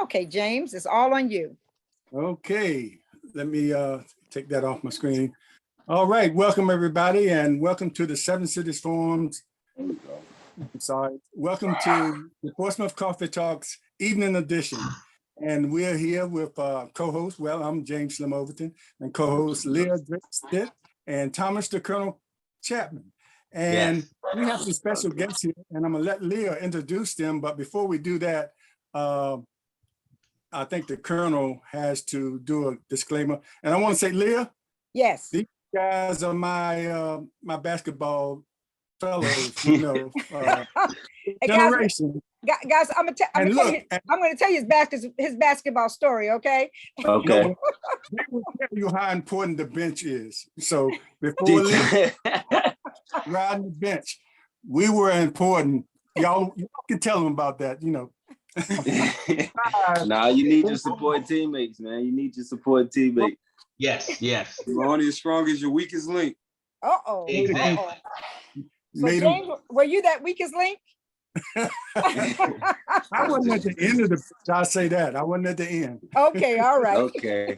Okay, James, it's all on you. Okay, let me take that off my screen. All right, welcome everybody, and welcome to the Seven Cities Forums. I'm sorry. Welcome to the Portsmouth Coffee Talks Evening Edition. And we're here with co-host, well, I'm James Slim Overton, and co-host Leah Stitt and Thomas the Colonel Chapman. And we have some special guests here, and I'm gonna let Leah introduce them. But before we do that, I think the Colonel has to do a disclaimer. And I want to say, Leah, yes, these guys are my my basketball fellows, you know, generation. Guys, I'm gonna tell you his basketball story, okay? Okay. They will tell you how important the bench is. So before Leah riding the bench, we were important. Y'all can tell them about that, you know. Nah, you need your support teammates, man. You need your support teammates. Yes. You're only as strong as your weakest link. Exactly. So James, were you that weakest link? I wasn't at the end of the, I'll say that. I wasn't at the end. Okay, all right. Okay.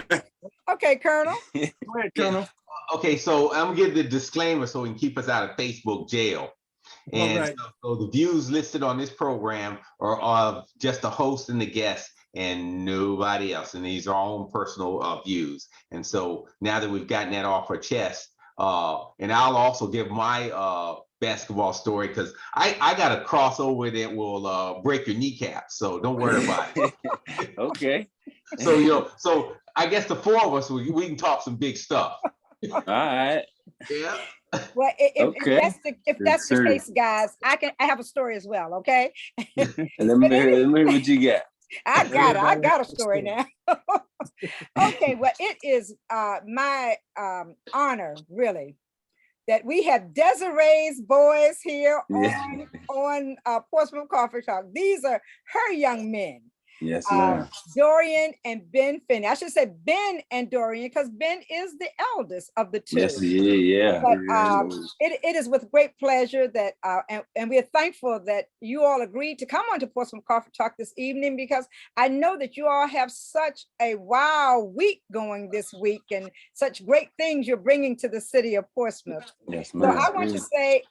Okay, Colonel. Go ahead, Colonel. Okay, so I'm gonna give the disclaimer so we can keep us out of Facebook jail. And right. so the views listed on this program are of just the host and the guest and nobody else. And these are our own personal views. And so now that we've gotten that off our chest, and I'll also give my basketball story because I got a crossover that will break your kneecap. So don't worry about it. Okay. So I guess the four of us, we can talk some big stuff. All right. Yeah. Well, if that's the case, guys, I have a story as well. Okay. Let me hear what you got. I got a story now. Okay, well, it is my honor, really, that we have Desiree's boys here on Portsmouth Coffee Talk. These are her young men. Yes, ma'am. Dorian and Ben Finney. I should say Ben and Dorian because Ben is the eldest of the two. Yes, yeah. But it is with great pleasure that, and we are thankful that you all agreed to come on to Portsmouth Coffee Talk this evening because I know that you all have such a wow week going this week and such great things you're bringing to the city of Portsmouth. Yes, ma'am. So I want to say,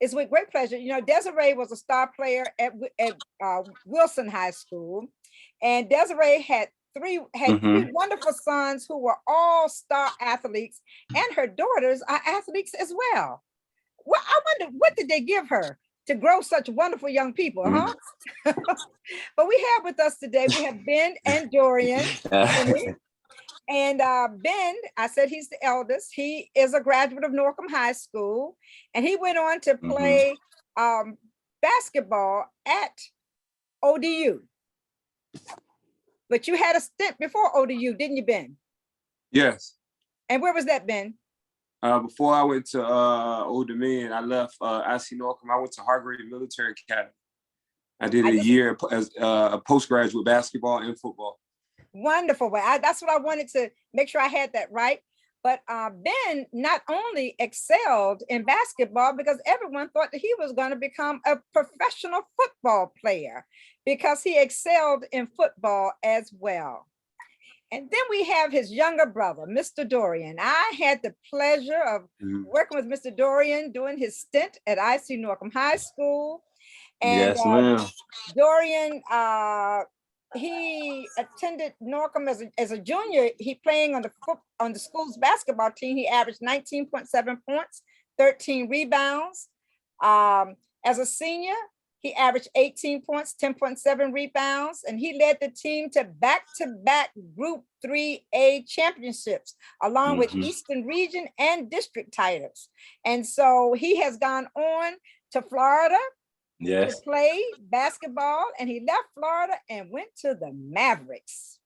it's with great pleasure. You know, Desiree was a star player at Wilson High School. And Desiree had three wonderful sons who were all star athletes, and her daughters are athletes as well. Well, I wonder, what did they give her to grow such wonderful young people, huh? But we have with us today, we have Ben and Dorian. And Ben, I said he's the eldest. He is a graduate of Norcom High School, and he went on to play basketball at ODU. But you had a stint before ODU, didn't you, Ben? Yes. And where was that, Ben? Before I went to Old Dominion, I left IC Norcom. I went to Hargrave Military Academy. I did a year as a postgraduate basketball and football. Wonderful. Well, that's what I wanted to make sure I had that right. But Ben not only excelled in basketball because everyone thought that he was going to become a professional football player because he excelled in football as well. And then we have his younger brother, Mr. Dorian. I had the pleasure of working with Mr. Dorian doing his stint at IC Norcom High School. And yes, ma'am. Dorian, he attended Norcom as a junior. He playing on the school's basketball team. He averaged 19.7 points, 13 rebounds. As a senior, he averaged 18 points, 10.7 rebounds, and he led the team to back-to-back Group 3A championships, along with Eastern Region and district titles. And so he has gone on to Florida. Yes. To play basketball, and he left Florida and went to the Mavericks.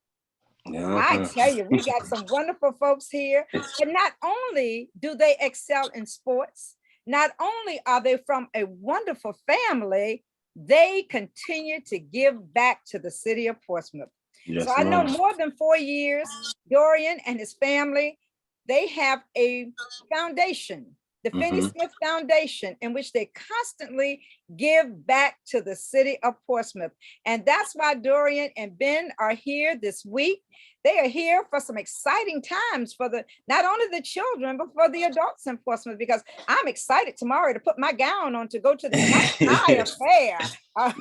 I tell you, we got some wonderful folks here. And not only do they excel in sports, not only are they from a wonderful family, they continue to give back to the city of Portsmouth. Yes, so I know more than 4 years, Dorian and his family, they have a foundation, the Finney-Smith Foundation, in which they constantly give back to the city of Portsmouth. And that's why Dorian and Ben are here this week. They are here for some exciting times for not only the children, but for the adults in Portsmouth, because I'm excited tomorrow to put my gown on to go to the high affair.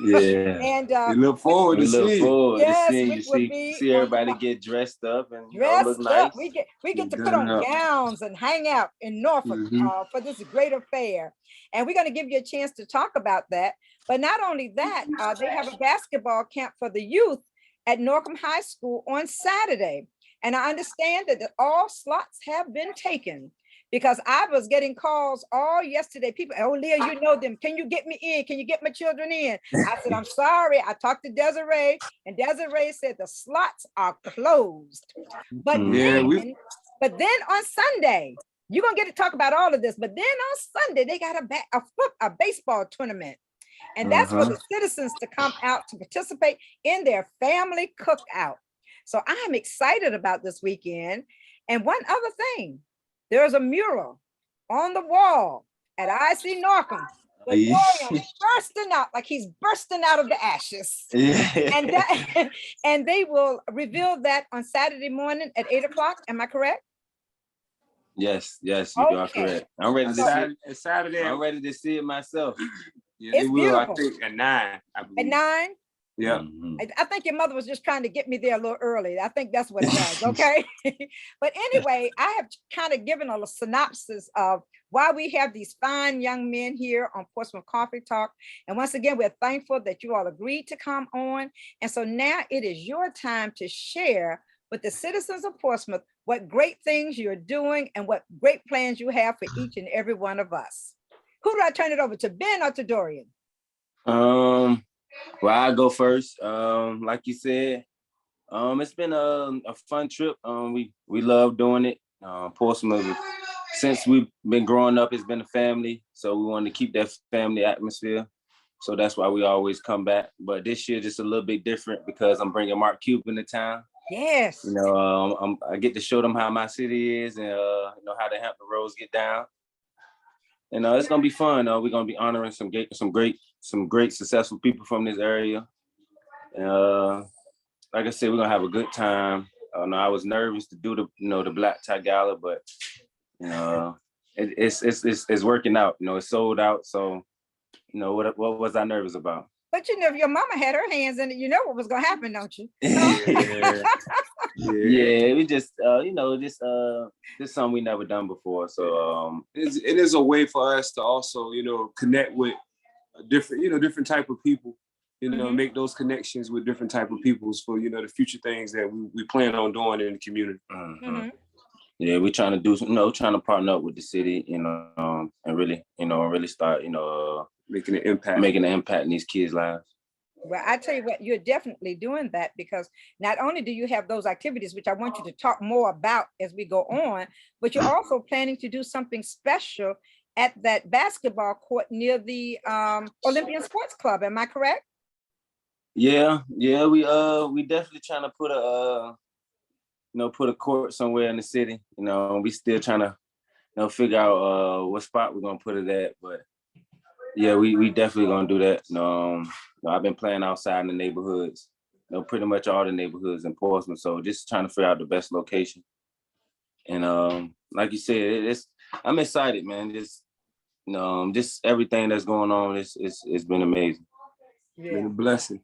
Yeah. And We look forward We to look seeing. forward to yes, seeing we you, will be see on everybody the- get dressed up and dressed look nice. up. We get to put Done on up. gowns and hang out in Norfolk for this great affair. And we're going to give you a chance to talk about that. But not only that, they have a basketball camp for the youth at Norcom High School on Saturday. And I understand that all slots have been taken, because I was getting calls all yesterday. People, oh, Leah, you know them. Can you get me in? Can you get my children in? I said, I'm sorry. I talked to Desiree, and Desiree said the slots are closed. But but then on Sunday, you're going to get to talk about all of this. But then on Sunday, they got a baseball tournament. And that's for the citizens to come out to participate in their family cookout. So I'm excited about this weekend. And one other thing, there's a mural on the wall at IC Norcom with Dorian bursting out, like he's bursting out of the ashes. And they will reveal that on Saturday morning at 8 o'clock. Am I correct? Yes, you are correct. I'm ready to see it. Saturday. I'm ready to see it myself. Yeah, It's they will, I beautiful. think, at 9. I believe. At 9? Yeah. I think your mother was just trying to get me there a little early. I think that's what it was, okay? But anyway, I have kind of given a synopsis of why we have these fine young men here on Portsmouth Coffee Talk. And once again, we're thankful that you all agreed to come on. And so now it is your time to share with the citizens of Portsmouth what great things you're doing and what great plans you have for each and every one of us. Who do I turn it over to, Ben or to Dorian? Well, I go first. Like you said, it's been a fun trip. We love doing it. Portsmouth, since we've been growing up, it's been a family. So we want to keep that family atmosphere. So that's why we always come back. But this year, just a little bit different because I'm bringing Mark Cuban to town. Yes. You know, I get to show them how my city is and you know how the Hampton Roads get down. And it's gonna be fun. We're gonna be honoring some great successful people from this area. Like I said, we're gonna have a good time. I was nervous to do the black tie gala, but it's working out. It's sold out. So what was I nervous about? But if your mama had her hands in it, you know what was gonna happen, don't you? Yeah, we just this something we never done before. So it is a way for us to also connect with different type of people. Make those connections with different type of peoples for the future things that we plan on doing in the community. Yeah, we're trying to do trying to partner up with the city, and really start making an impact in these kids' lives. Well, I tell you what, you're definitely doing that, because not only do you have those activities, which I want you to talk more about as we go on, but you're also planning to do something special at that basketball court near the Olympian Sports Club. Am I correct? Yeah, we definitely trying to put a court somewhere in the city. We still trying to figure out what spot we're gonna put it at, but yeah, we definitely gonna do that. I've been playing outside in the neighborhoods, pretty much all the neighborhoods in Portsmouth. So just trying to figure out the best location. And like you said, I'm excited, man. Just everything that's going on, it's been amazing. Yeah. Been a blessing.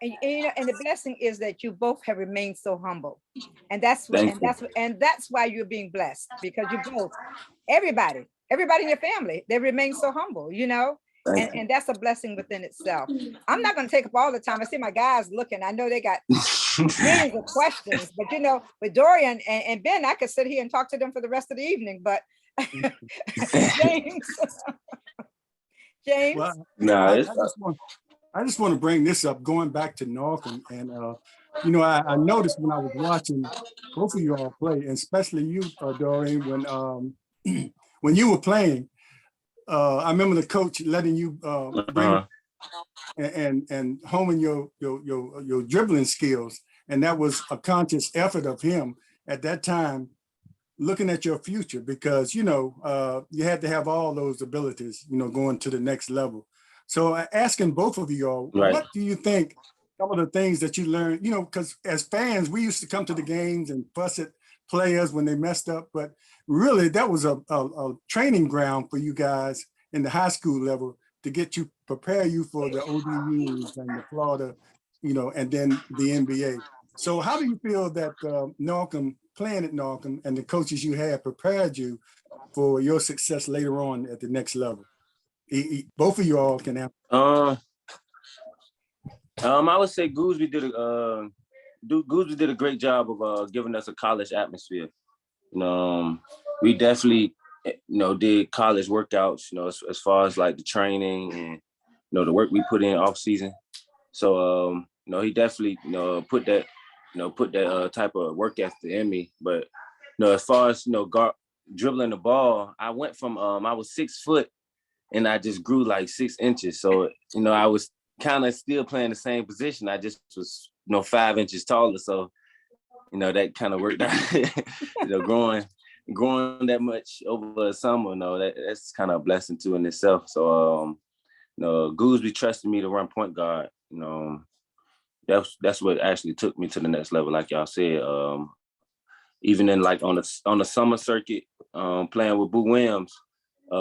And the blessing is that you both have remained so humble, and that's why you're being blessed, because you both, everybody in your family, they remain so humble, and that's a blessing within itself. I'm not going to take up all the time. I see my guys looking. I know they got millions of questions, but with Dorian and Ben, I could sit here and talk to them for the rest of the evening. But James. Well, No, I just want to bring this up, going back to Norcom, and I noticed when I was watching both of you all play, and especially you, Dorian, when you were playing, I remember the coach letting you bring and homing your dribbling skills, and that was a conscious effort of him at that time, looking at your future, because you had to have all those abilities, going to the next level. So asking both of you all, Right. what do you think some of the things that you learned, you know, because as fans, we used to come to the games and fuss at players when they messed up, but really that was a training ground for you guys in the high school level to get you, prepare you for the ODUs and the Florida, you know, and then the NBA. So how do you feel that Norcom, playing at Norcom, and the coaches you had prepared you for your success later on at the next level? Both of you all can answer. I would say Gooseby did a great job of giving us a college atmosphere. We definitely, did college workouts, as far as like the training and, the work we put in off season. So, he definitely, put that type of work ethic in me. But, as far as, dribbling the ball, I went from, I was 6 foot and I just grew like 6 inches. So, I was kind of still playing the same position. I just was, 5 inches taller. So, that kind of worked out, growing that much over a summer, that's kind of a blessing too in itself. So, Gooseby trusted me to run point guard. That's what actually took me to the next level, like y'all said. Even in like on the summer circuit, playing with Boo Williams,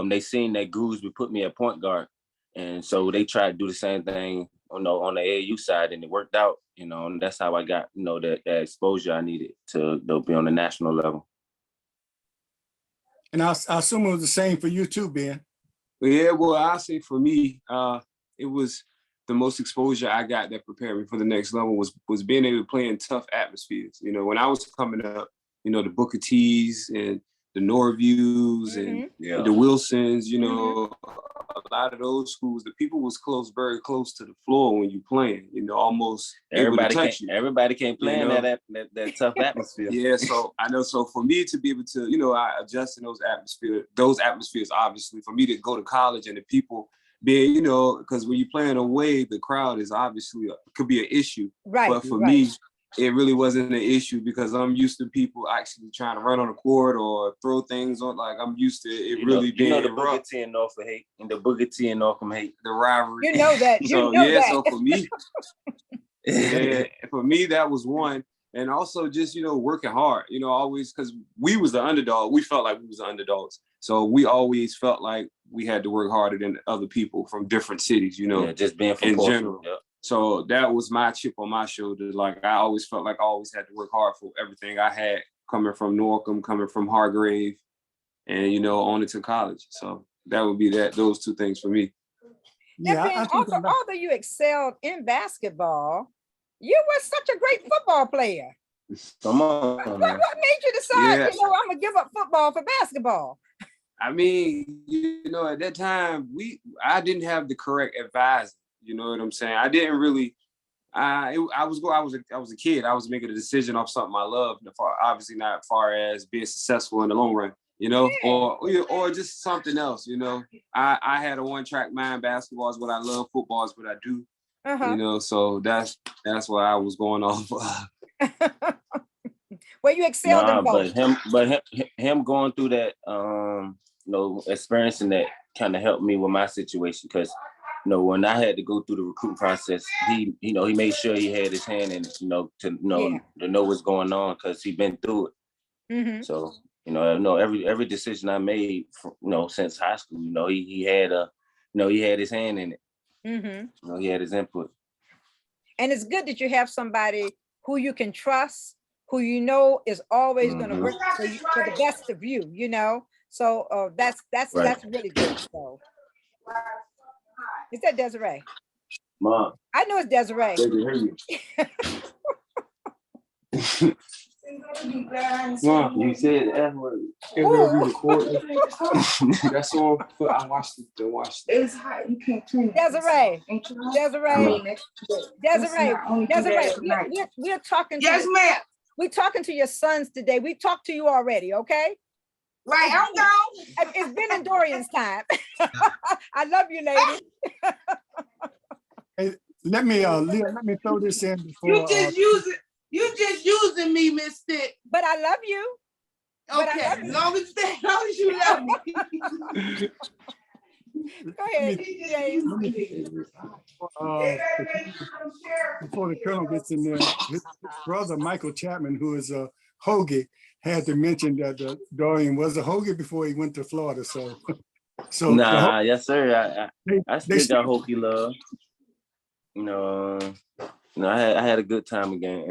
they seen that Gooseby put me at point guard, and so they tried to do the same thing, on the AAU side, and it worked out. And that's how I got, that exposure I needed to be on the national level. And I assume it was the same for you too, Ben. Yeah, well, I say for me, it was the most exposure I got that prepared me for the next level was being able to play in tough atmospheres. When I was coming up, the Booker T's and the Norviews and the Wilsons, a lot of those schools, the people was very close to the floor when you playing, almost everybody able to touch you. Everybody can't play in that tough atmosphere. Yeah, so I know. So for me to be able to, I adjust in those atmospheres, obviously, for me to go to college and the people being, because when you're playing away, the crowd is obviously could be an issue. Right. But for me, it really wasn't an issue because I'm used to people actually trying to run on the court or throw things on. Like I'm used to it really being the Booker T and Norfolk hate, and the Booker T and Norfolk hate the rivalry. You know that. So for me, for me that was one, and also just working hard. Always because we was the underdog. We felt like we was the underdogs, so we always felt like we had to work harder than other people from different cities. Just being from in Portsmouth. general. Yep. So that was my chip on my shoulder. Like I always felt like I always had to work hard for everything I had coming from Norcom, coming from Hargrave, and on into college. So that would be those two things for me. Yeah. Although you excelled in basketball, you were such a great football player. Come on. What made you decide, I'm gonna give up football for basketball? I mean, at that time I didn't have the correct advisor. You know what I'm saying? I didn't really. I was a kid. I was making a decision off something I loved. Obviously, not as far as being successful in the long run. Or just something else. I had a one-track mind. Basketball is what I love. Football is what I do. So that's why I was going off. Well, you excelled in both. Him going through that, experiencing that kind of helped me with my situation because. When I had to go through the recruiting process, he made sure he had his hand in it, to know what's going on because he'd been through it. Mm-hmm. So, every decision I made, since high school, he had his hand in it. Mm-hmm. He had his input. And it's good that you have somebody who you can trust, who is always going to work for the best of you. So that's really good. So. Is that Desiree? Mom. I know it's Desiree. Mom, you said the F word. That's all. I watched it. It's hot. You can't turn it. Desiree. We're talking. Yes, ma'am. We're talking to your sons today. We talked to you already, okay? Right, I'm gone. It's been in Dorian's time. I love you, lady. Hey, let me throw this in before. You just using me, Miss Stick. But I love you. Okay, as long as you love me. Go ahead, James. Before the colonel gets in there, his brother Michael Chapman, who is a hoagie, had to mention that Dorian was a hoagie before he went to Florida. So Nah, yes sir. I they still got Hokie love. You know, I had a good time again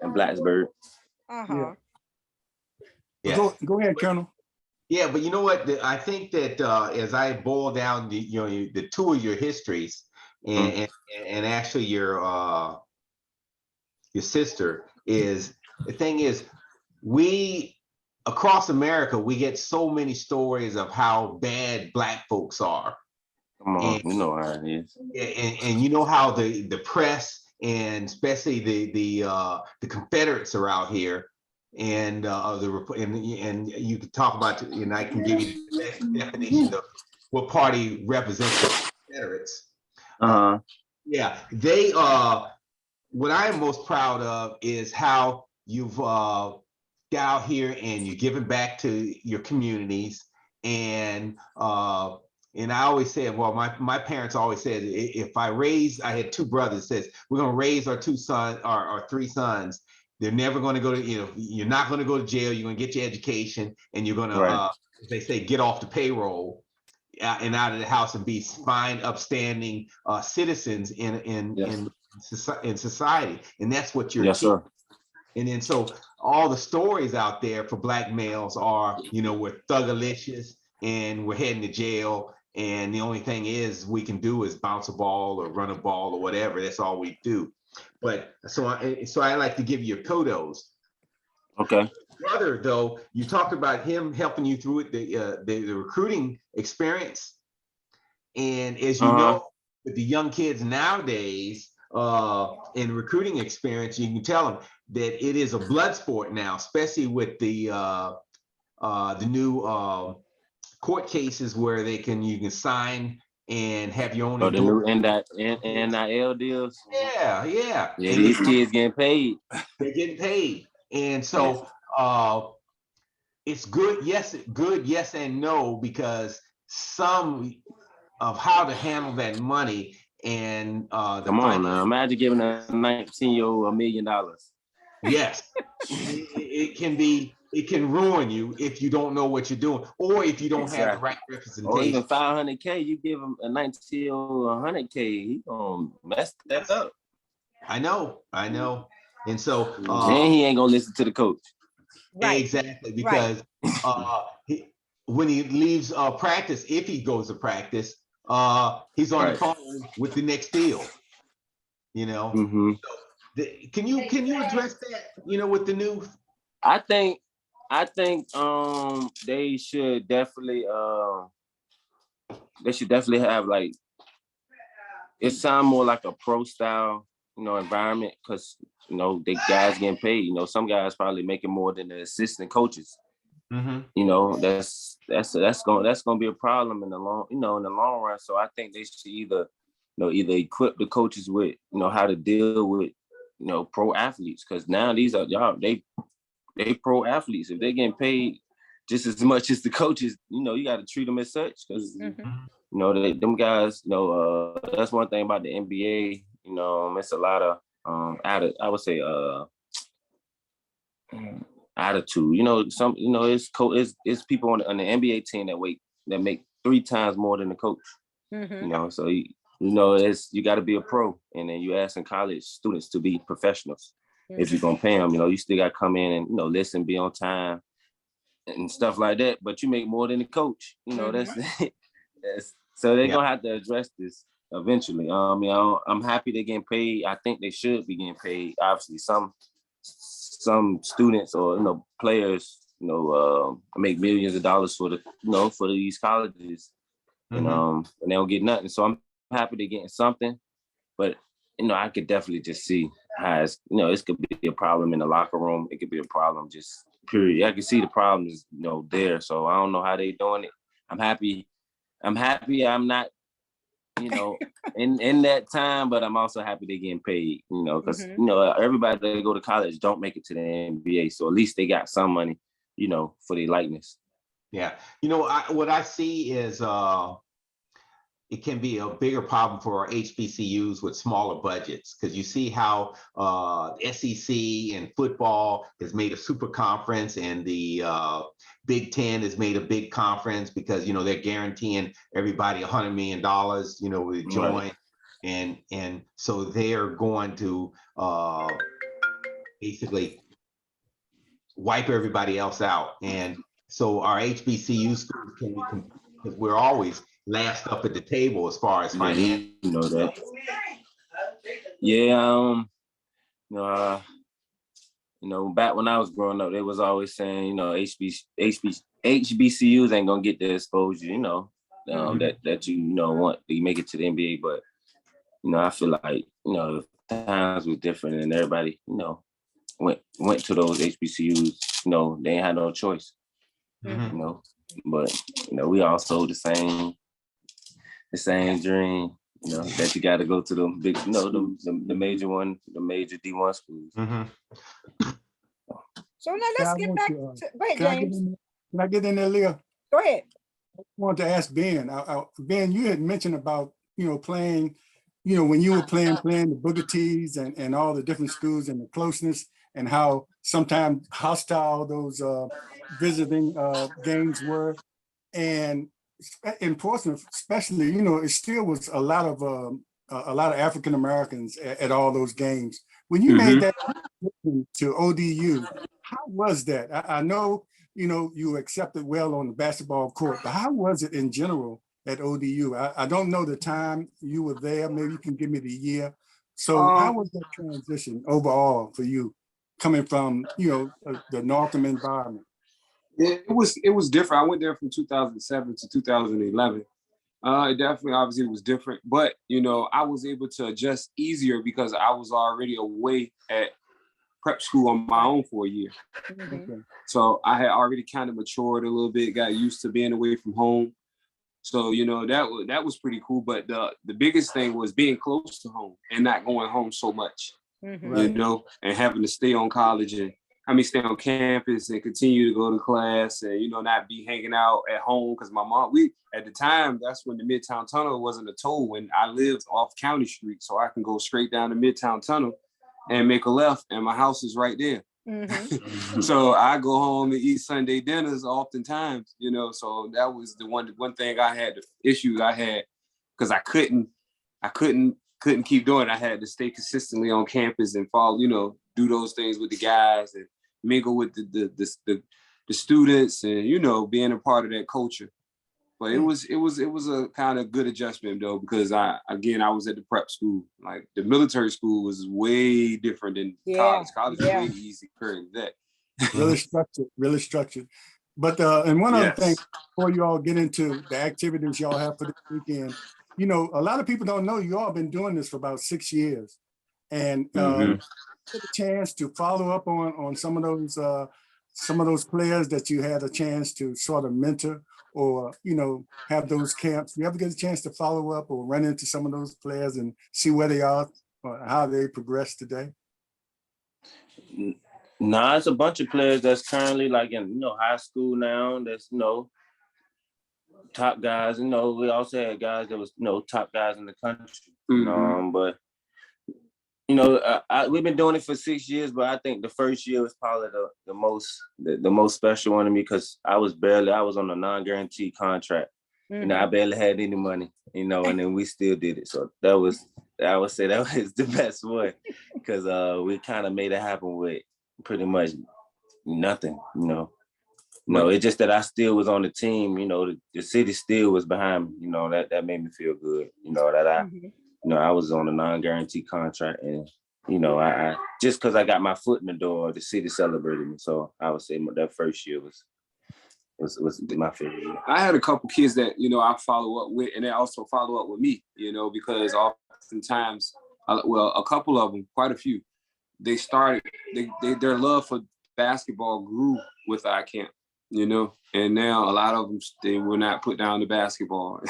in Blacksburg. Uh-huh. Yeah. Go ahead, Colonel. Yeah, but you know what? I think that as I boil down the two of your histories and actually your sister is the thing is we across America we get so many stories of how bad Black folks are. Come on, and, you know how it is. And you know how the press and especially the Confederates are out here. And and you can talk about, and I can give you the best definition of what party represents the Confederates. Yeah, they what I am most proud of is how you've got out here and you're giving back to your communities. And I always said, well, my parents always said, if I had two brothers, says we're gonna raise our two sons, our three sons. They're never going to go to, you're not going to go to jail. You're going to get your education and you're going to, they say, get off the payroll and out of the house and be fine, upstanding citizens in society. And that's what you're teaching. Sir. And then so all the stories out there for Black males are, we're thugalicious and we're heading to jail. And the only thing is we can do is bounce a ball or run a ball or whatever. That's all we do. But so I like to give you kudos. Okay. Brother, though, you talked about him helping you through it, the recruiting experience. And as you know, with the young kids nowadays, in recruiting experience, you can tell them that it is a blood sport now, especially with the new court cases where you can sign and have your own. The new NIL deals. Yeah. And these kids getting paid. They're getting paid, and so it's good. Yes, and no, because some of how to handle that money and come on now, imagine giving a 19-year-old $1 million. Yes, it can ruin you if you don't know what you're doing, or if you don't have the right representation. Or even $500K, you give him a 19-year-old $100K, he gonna mess that up. I know, and so and he ain't gonna listen to the coach. Right. Exactly, because when he leaves practice, if he goes to practice, he's on the phone with the next deal. Mm-hmm. So, can you address that? With the new. I think they should definitely have like, it sound more like a pro style environment, because the guys getting paid. Some guys probably making more than the assistant coaches. Mm-hmm. That's gonna be a problem in the long run. So I think they should either equip the coaches with how to deal with pro athletes, because now these are they pro athletes. If they're getting paid just as much as the coaches, you got to treat them as such, because them guys, that's one thing about the NBA. It's a lot of I would say attitude. It's people on the NBA team that make 3 times more than the coach. So you got to be a pro, and then you asking college students to be professionals. If you're gonna pay them, you still got to come in and listen, be on time, and stuff like that. But you make more than the coach. That's so they're gonna have to address this eventually. I'm happy they're getting paid. I think they should be getting paid. Obviously, some students or players make millions of dollars for for these colleges, and they don't get nothing. So I'm happy they're getting something, but I could definitely just see how it could be a problem in the locker room. It could be a problem just period. I can see the problems there. So I don't know how they doing it. I'm happy I'm not in that time, but I'm also happy they're getting paid, because everybody that go to college don't make it to the NBA, so at least they got some money for their likeness. Yeah, what I see is it can be a bigger problem for our HBCUs with smaller budgets, because you see how SEC and football has made a super conference, and the Big Ten has made a big conference because, you know, they're guaranteeing everybody $100 million, you know, to join. Right. And so they're going to basically wipe everybody else out. And so our HBCU schools can be, because we're always last up at the table as far as finance. You know that. Yeah, you know, back when I was growing up, they was always saying, you know, HBCUs ain't gonna get the exposure, you know, that you know want to make it to the NBA. But you know, I feel like, you know, times was different, and everybody, you know, went to those HBCUs. You know, they ain't had no choice. You know, but you know, we all sold the same dream. You know, that you got to go to the big, you know, the major one, the major D1 schools. So now let's get back to, go ahead, James. Can I get in there, Leah? Go ahead. I wanted to ask Ben. Ben, you had mentioned about, you know, playing, you know, when you were playing the Booker T's and all the different schools and the closeness, and how sometimes hostile those visiting games were. And in Portsmouth, especially, you know, it still was a lot of African Americans at all those games. When you made that to ODU, how was that? I know, you know, you accepted well on the basketball court, but how was it in general at ODU? I don't know the time you were there. Maybe you can give me the year. So how was that transition overall for you, coming from, you know, the Northam environment? It was different. I went there from 2007 to 2011. It definitely, obviously, was different, but you know, I was able to adjust easier because I was already away at prep school on my own for a year. So I had already kind of matured a little bit, got used to being away from home. So, you know, that was pretty cool. But the biggest thing was being close to home and not going home so much, you know, and having to stay on stay on campus and continue to go to class, and, you know, not be hanging out at home. Because my mom, at the time, that's when the Midtown Tunnel wasn't a toll, when I lived off County Street. So I can go straight down the Midtown Tunnel and make a left, and my house is right there. So I go home and eat Sunday dinners oftentimes, you know. So that was the one thing I had, the issue I had, because I couldn't keep doing it. I had to stay consistently on campus and follow, you know, do those things with the guys and mingle with the students, and, you know, being a part of that culture. But it was a kind of good adjustment though, because I was at the prep school. Like the military school was way different than college. College was way easy compared to that. Really structured. But and one other thing before you all get into the activities y'all have for this weekend, you know, a lot of people don't know you all been doing this for about 6 years, and get a chance to follow up on some of those players that you had a chance to sort of mentor, or, you know, have those camps. You ever get a chance to follow up or run into some of those players and see where they are or how they progress today? Nah, it's a bunch of players that's currently like in, you know, high school now. That's, you know, top guys. You know, we also had guys that was, you know, top guys in the country. But you know, we've been doing it for 6 years, but I think the first year was probably the most special one to me, because I was on a non-guaranteed contract. You know, I barely had any money, you know, and then we still did it. So I would say that was the best one, because we kind of made it happen with pretty much nothing, you know. No, it's just that I still was on the team, you know, the city still was behind me, you know, that made me feel good, you know, that you know, I was on a non-guaranteed contract, and, you know, I just because I got my foot in the door, the city celebrated me. So I would say that first year was my favorite year. I had a couple kids that, you know, I follow up with, and they also follow up with me, you know, because oftentimes, a couple of them, quite a few, they started, their love for basketball grew with our camp, you know, and now a lot of them, they will not put down the basketball.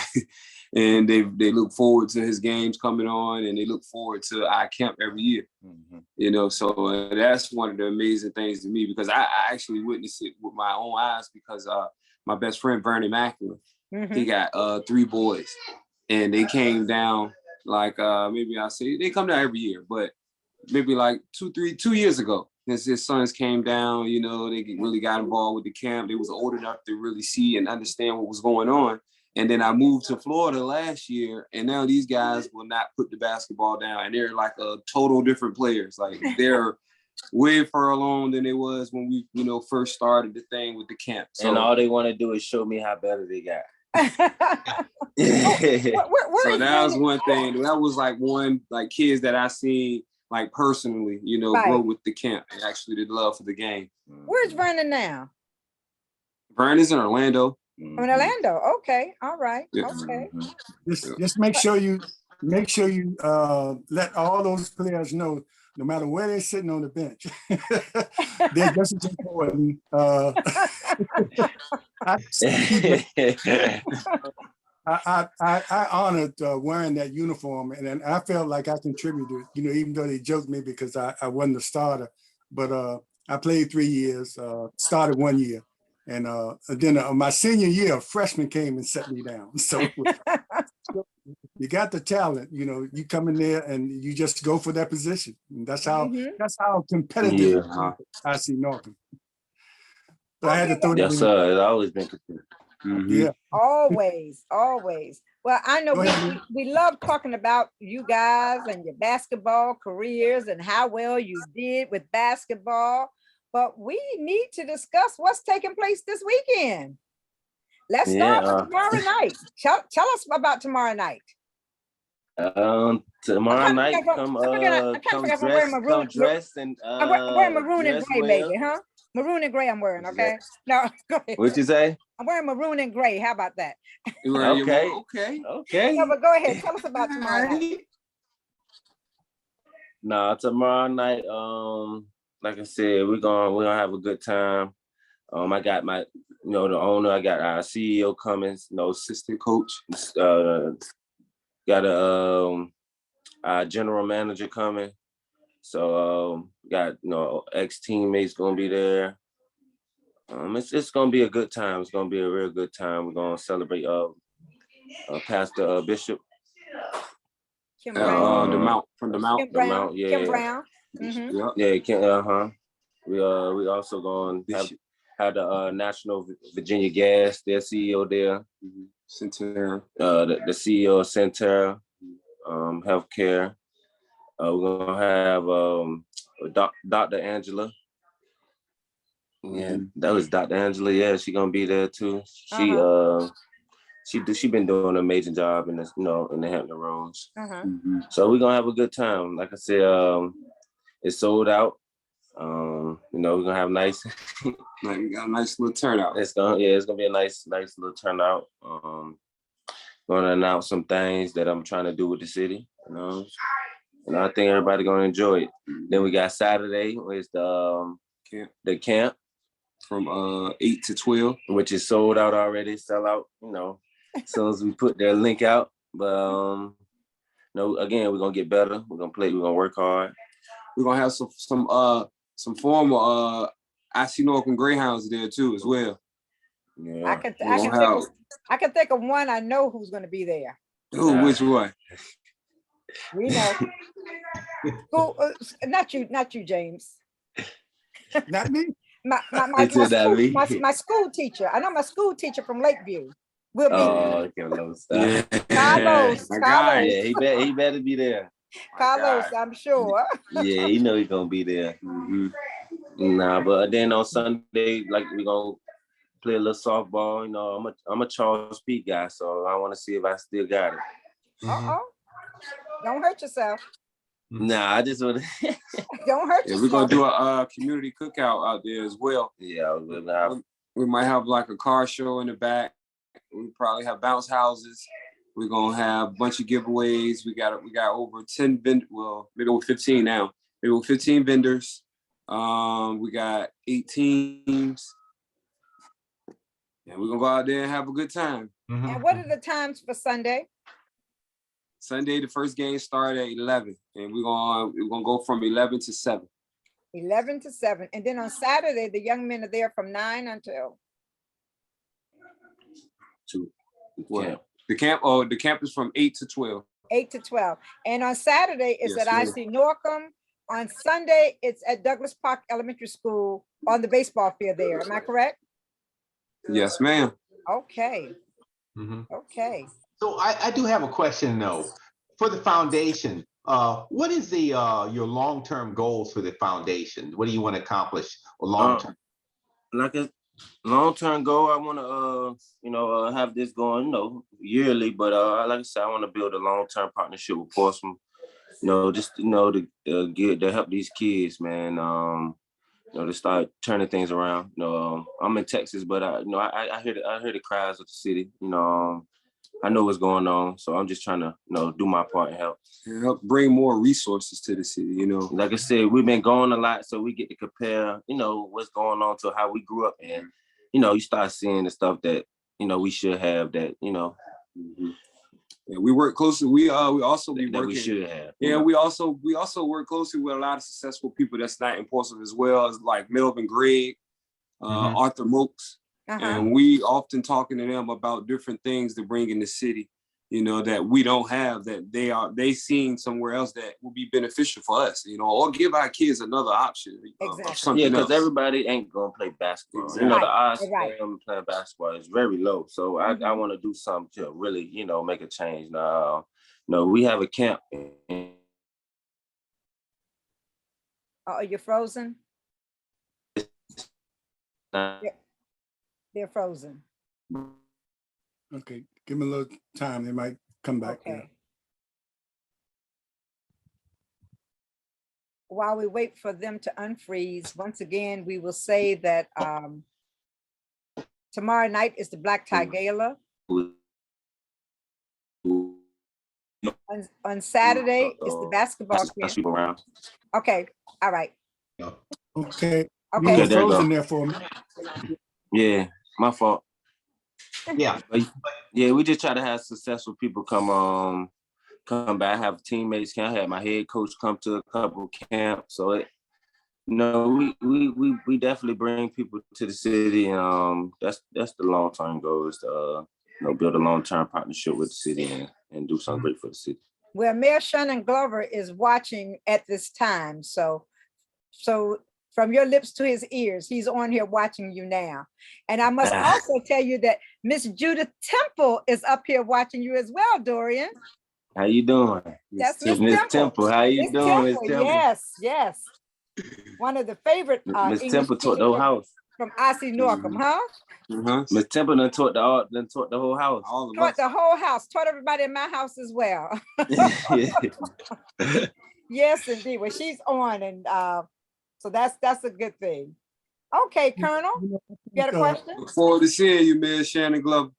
And they look forward to his games coming on, and they look forward to our camp every year. You know, so that's one of the amazing things to me, because I actually witnessed it with my own eyes, because my best friend Bernie Macklin, he got 3 boys, and they came down like maybe I say they come down every year, but maybe like 2 years ago. His sons came down, you know, they really got involved with the camp. They was old enough to really see and understand what was going on. And then I moved to Florida last year, and now these guys will not put the basketball down, and they're like a total different players. Like they're way further along than it was when we, you know, first started the thing with the camp. So, and all they want to do is show me how better they got. So that was one thing. That was like one like kids that I seen like personally, you know, grow with the camp and actually the love for the game. Where's Vernon now? Vernon's in Orlando. In Orlando. Okay. All right. Yeah. Okay. Just make sure you let all those players know, no matter where they're sitting on the bench, they're just as important. I honored wearing that uniform, and I felt like I contributed, you know, even though they joked me because I wasn't a starter, but I played 3 years, started 1 year. And then my senior year, a freshman came and set me down. So you got the talent, you know, you come in there and you just go for that position. And that's how competitive I see Northern. So I had to throw that Yes, in. sir. It's always been competitive. Yeah. Always, always. Well, I know we love talking about you guys and your basketball careers and how well you did with basketball, but we need to discuss what's taking place this weekend. Let's start with tomorrow night. Tell us about tomorrow night. Tomorrow night, come dressed and I'm wearing maroon and gray, well. maybe, huh? Maroon and gray I'm wearing, okay? No, go ahead. What'd you say? I'm wearing maroon and gray. How about that? Okay. No, but go ahead. Tell us about tomorrow night. Nah, tomorrow night, like I said, we're gonna have a good time. I got my, you know, the owner, I got our CEO coming, you know, assistant coach, got our general manager coming. So got, you know, ex-teammates gonna be there. It's gonna be a good time. It's gonna be a real good time. We're gonna celebrate Pastor Bishop. Kim Brown. The Mount. Kim Brown. Yeah. Kim Brown. Mm-hmm. Yeah, Kim, we also gonna have the National Virginia Gas, their CEO there. Centera. The CEO of Centera Healthcare. We're gonna have Dr. Angela. Yeah, that was Dr. Angela. Yeah, she gonna be there too. She been doing an amazing job in this, you know, in the Hampton Roads. So we're gonna have a good time. Like I said, it's sold out. You know, we're gonna have nice like we got a nice little turnout. It's gonna be a nice little turnout. Gonna announce some things that I'm trying to do with the city, you know. And I think everybody gonna enjoy it. Then we got Saturday, is the camp from 8 to 12, which is sold out already, sell out, you know, as soon as we put their link out. But no, again, we're gonna get better. We're gonna play, we're gonna work hard. We're gonna have some former IC Northern Greyhounds there too as well. Yeah. I can think of one I know who's gonna be there. Who? Which one? We know. Who? Not you, James. Not me. My school teacher. I know my school teacher from Lakeview will be there. Carlos. Yeah, he better be there. Carlos, I'm sure. Yeah, you know he's gonna be there. Nah, but then on Sunday, like we're gonna play a little softball. You know, I'm a Charles Peak guy, so I want to see if I still got it. Don't hurt yourself. Nah, I just want to. Don't hurt yourself. We're gonna do a community cookout out there as well. Yeah, we might have like a car show in the back. We probably have bounce houses. We're gonna have a bunch of giveaways. We got over 10 vendors. Well, maybe over 15 now. Maybe over 15 vendors. We got 8 teams. And we're gonna go out there and have a good time. And what are the times for Sunday? Sunday, the first game started at 11, and we're gonna go from 11 to 7. 11 to 7, and then on Saturday the young men are there from 9 until 2. What? The camp is from 8 to 12. 8 to 12. And on Saturday, it's Yes, at ma'am. IC Norcom. On Sunday, it's at Douglas Park Elementary School on the baseball field there. Am I correct? Yes, ma'am. Okay. Mhm. Okay. So I do have a question though. For the foundation, what is the your long-term goals for the foundation? What do you want to accomplish long-term? Like a long-term goal, I want to, have this going, yearly. But like I said, I want to build a long-term partnership with Portsmouth. Just to help these kids, man. To start turning things around. I'm in Texas, but I hear the cries of the city. I know what's going on, so I'm just trying to, do my part and help. And help bring more resources to the city. Like I said, we've been going a lot, so we get to compare, what's going on to how we grew up, and you start seeing the stuff that we should have. That Mhm. Yeah, we work closely. We also be that working. we should have. Yeah, we also work closely with a lot of successful people that's not in Portsmouth as well, as like Melvin Gregg, Arthur Mokes. And we often talking to them about different things to bring in the city, that we don't have, that they seeing somewhere else that will be beneficial for us, or give our kids another option. Exactly. Of something Yeah, because else. everybody ain't gonna play basketball. Exactly. The odds Right. of them playing basketball is very low. So I want to do something to really, make a change. Now, we have a camp. Oh, you're frozen? They're frozen. Okay, give them a little time. They might come back. Okay. While we wait for them to unfreeze, once again, we will say that tomorrow night is the Black Tie Gala. On Saturday is the basketball camp. Okay, all right. Okay. Okay. You were there you frozen go. there for me. Yeah, my fault. Yeah. Yeah, we just try to have successful people come back, have teammates. Can I have my head coach come to a couple camps? So we definitely bring people to the city, and that's the long-term goal, is to build a long-term partnership with the city and do something great for the city. Well, Mayor Shannon Glover is watching at this time, so from your lips to his ears, he's on here watching you now. And I must also tell you that Miss Judith Temple is up here watching you as well, Dorian. How you doing? That's Miss Miss Temple. Temple. How you Miss doing, Miss Temple, Temple? yes. One of the favorite Miss English Temple taught the whole house. from IC Norcom, huh? Miss Temple done taught the whole house. Taught the whole house, taught everybody in my house as well. Yes, indeed. Well, she's on, and so that's a good thing. Okay, Colonel, you got a question? Look forward to seeing you, Mayor Shannon Glover.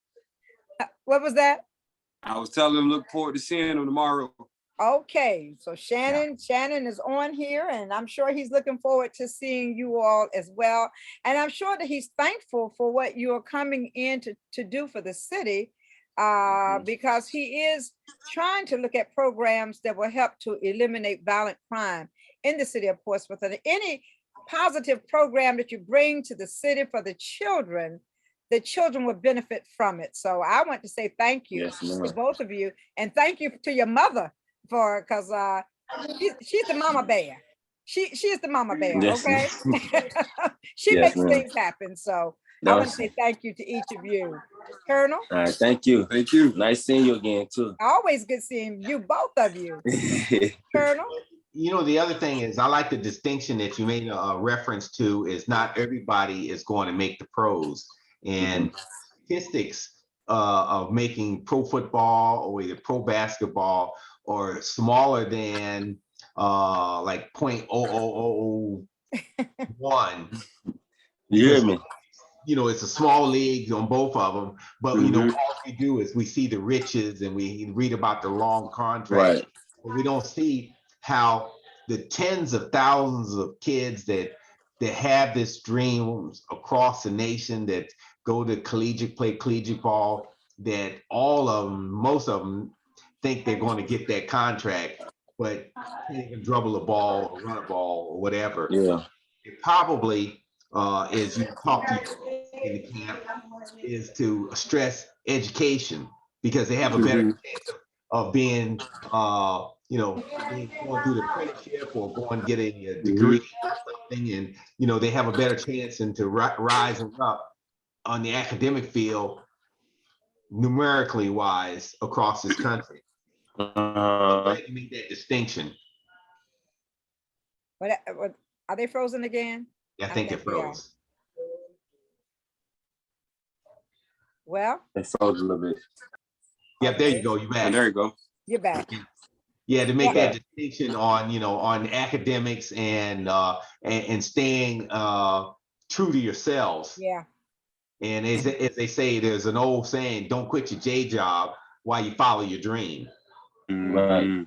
What was that? I was telling him look forward to seeing him tomorrow. Okay, so Shannon is on here, and I'm sure he's looking forward to seeing you all as well. And I'm sure that he's thankful for what you are coming in to do for the city, because he is trying to look at programs that will help to eliminate violent crime in the city of Portsmouth. And any positive program that you bring to the city for the children will benefit from it. So I want to say thank you to both of you, and thank you to your mother because she's the mama bear. She is the mama bear, okay? She makes things happen. So I want to say thank you to each of you. Colonel? All right, thank you. Thank you. Nice seeing you again, too. Always good seeing you, both of you. Colonel? The other thing is, I like the distinction that you made a reference to, is not everybody is going to make the pros. And statistics of making pro football or either pro basketball or smaller than like 0.0001. You hear me? It's a small league on both of them, but all we do is we see the riches and we read about the long contracts. Right. But we don't see how the tens of thousands of kids that have this dream across the nation, that go to play collegiate ball, that most of them think they're going to get that contract, but can't even dribble a ball or run a ball or whatever. Yeah. It probably, as you talk to in the camp, is to stress education. because they have a better chance of being, going through the apprenticeship or going to get a degree or something, and they have a better chance into rising up on the academic field, numerically wise, across this country. Glad you make that distinction. What are they frozen again? I think it froze. Well, It froze a little bit. Yep, there you go. You back. And there you go. you're back. Yeah, to make that distinction on academics and staying true to yourselves. Yeah. And as they say, there's an old saying: "Don't quit your day job while you follow your dream." Right.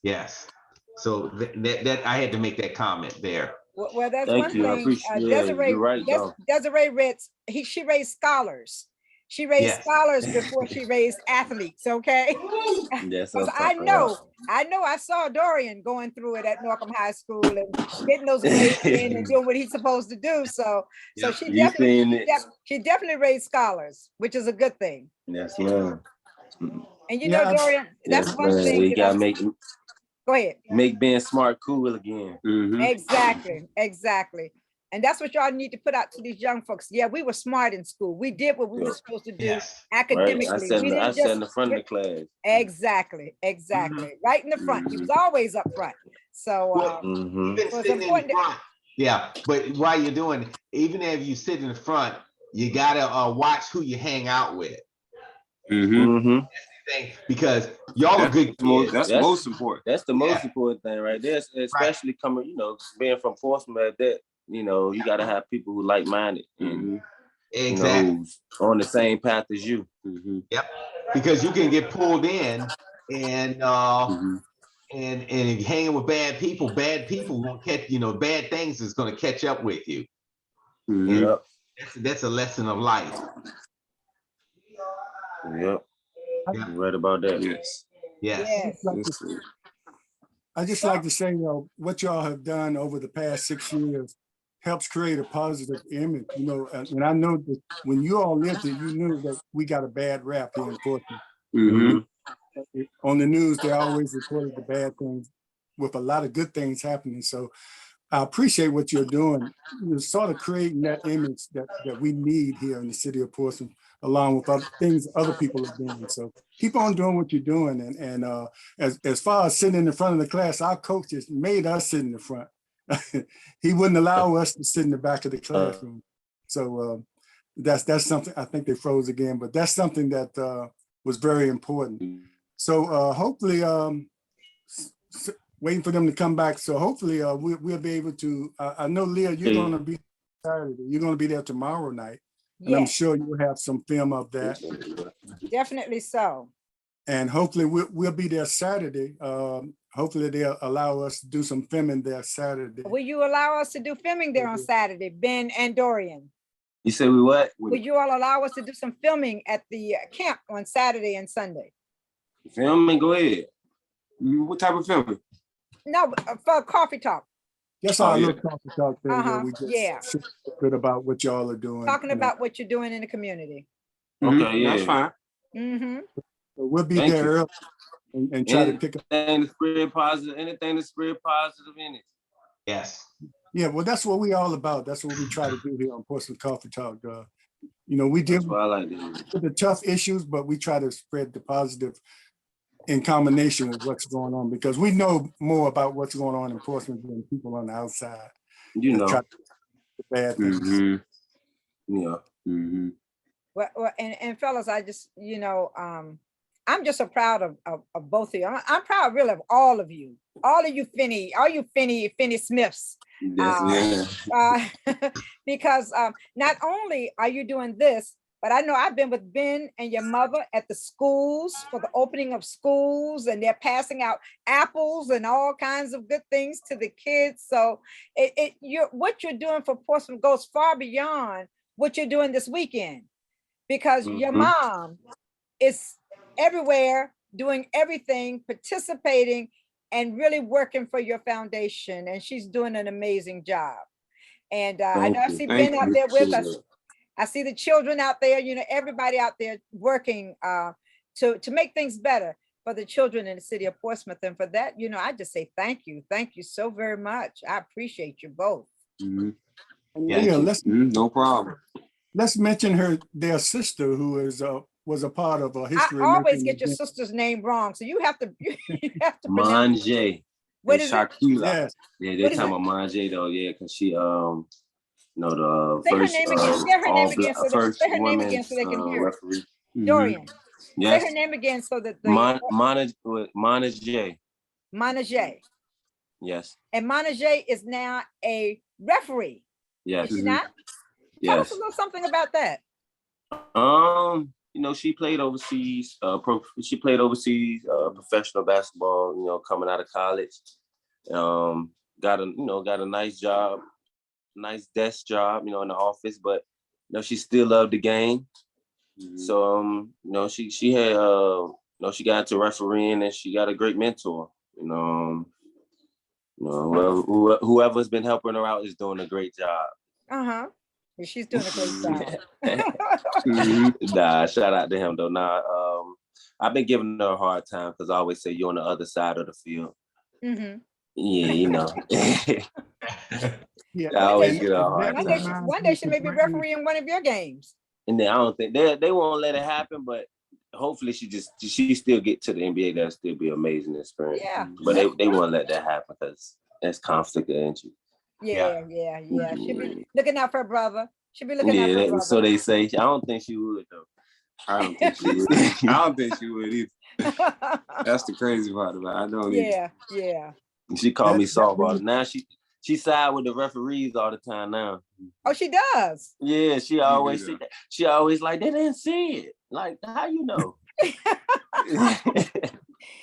Yes. So that I had to make that comment there. Well, that's Thank one you. I thing. appreciate Desiree, you're right, though. Desiree she raised scholars. She raised scholars before she raised athletes. Okay. Yes, Because I know I saw Dorian going through it at Norcom High School and getting those grades in and doing what he's supposed to do. So she definitely raised scholars, which is a good thing. Yes, ma'am. And Dorian, that's yes, one man. thing. We gotta Go ahead. Make being smart cool again. Exactly. And that's what y'all need to put out to these young folks. Yeah, we were smart in school. We did what we were supposed to do academically. Right. I sat in the front of the class. Exactly. Right in the front. He was always up front. So, it's important. Yeah, but while you're doing, even if you sit in the front, you gotta watch who you hang out with. Because y'all are good kids. That's most important. That's the most important thing right there, especially coming, being from Portsmouth. That you got to have people who like-minded and who's on the same path as you. Yep, because you can get pulled in and hanging with bad people won't catch, bad things is going to catch up with you. Yep. That's a lesson of life. Yep. You're right about that. Yes. I just like to say, what y'all have done over the past 6 years helps create a positive image, and I know that when you all lived here, you knew that we got a bad rap here in Portsmouth. On the news, they always reported the bad things with a lot of good things happening. So I appreciate what you're doing. You're sort of creating that image that we need here in the city of Portsmouth, along with other things other people are doing. So keep on doing what you're doing. And as far as sitting in the front of the class, our coaches made us sit in the front. He wouldn't allow us to sit in the back of the classroom. So that's something. I think they froze again, but that's something that was very important. So hopefully, waiting for them to come back. So hopefully we'll be able to, I know, Leah, you're going to be Saturday. You're going to be there tomorrow night. And I'm sure you'll have some film of that. Definitely so. And hopefully we'll be there Saturday. Hopefully they'll allow us to do some filming there Saturday. Will you allow us to do filming there on Saturday, Ben and Dorian? You said we what? Would you all allow us to do some filming at the camp on Saturday and Sunday? Filming, go ahead. What type of filming? No, for Coffee Talk. That's our little coffee talk thing where we just share a bit about what y'all are doing. Talking about what you're doing in the community. Okay, that's fine. So we'll be there early and try to pick up. Anything to spread positive in it. Yes. Yeah, well, that's what we all about. That's what we try to do here on Portsmouth Coffee Talk. We deal with the tough issues, but we try to spread the positive in combination with what's going on, because we know more about what's going on in Portsmouth than people on the outside. Try to the bad things. Yeah. Well, and fellas, I just, I'm just so proud of both of you. I'm proud really of all of you Finney-Smiths. Because not only are you doing this, but I know I've been with Ben and your mother at the schools for the opening of schools, and they're passing out apples and all kinds of good things to the kids. So what you're doing for Portsmouth goes far beyond what you're doing this weekend, because your mom is everywhere, doing everything, participating, and really working for your foundation. And she's doing an amazing job. And I know I see Ben out there with us. I see the children out there, everybody out there working to make things better for the children in the city of Portsmouth. And for that, I just say thank you. Thank you so very much. I appreciate you both. And Yeah. Leah, No problem. let's mention their sister who was a part of a history. I always making get your event. sister's name wrong, so you have to pronounce. Manje. What is it? Shakila. Yes. Yeah, they What is talking it? about Manje though. Yeah, because she the Say her first name again. Say her name again so first say her name again women's so they can hear it. referee. Dorian. Yes. Say her name again so that the Manje. Manager. Yes. And Manager is now a referee. Yes. Is she not? Tell us Yes. a little something about that. She played overseas. She played overseas professional basketball. Coming out of college. Got a nice job, nice desk job. In the office, but she still loved the game. So she had she got into refereeing and she got a great mentor. Whoever's been helping her out is doing a great job. Uh-huh. And she's doing a great job. Nah, shout out to him though. Nah, I've been giving her a hard time because I always say you're on the other side of the field. Mm-hmm. Yeah, Yeah. I always get a hard One time. day she may be refereeing one of your games. And then I don't think they won't let it happen, but hopefully she still get to the NBA. That'll still be an amazing experience. Yeah. But they won't let that happen because that's conflict of interest. Yeah. She'll be looking out for her brother. She'll be looking out for her brother. So they say. I don't think she would though. I don't think she would. I don't think she would either. That's the crazy part about it. I don't either. Yeah. She called me softball. Now she side with the referees all the time now. Oh, she does. Yeah, she always like they didn't see it. Like, how you know?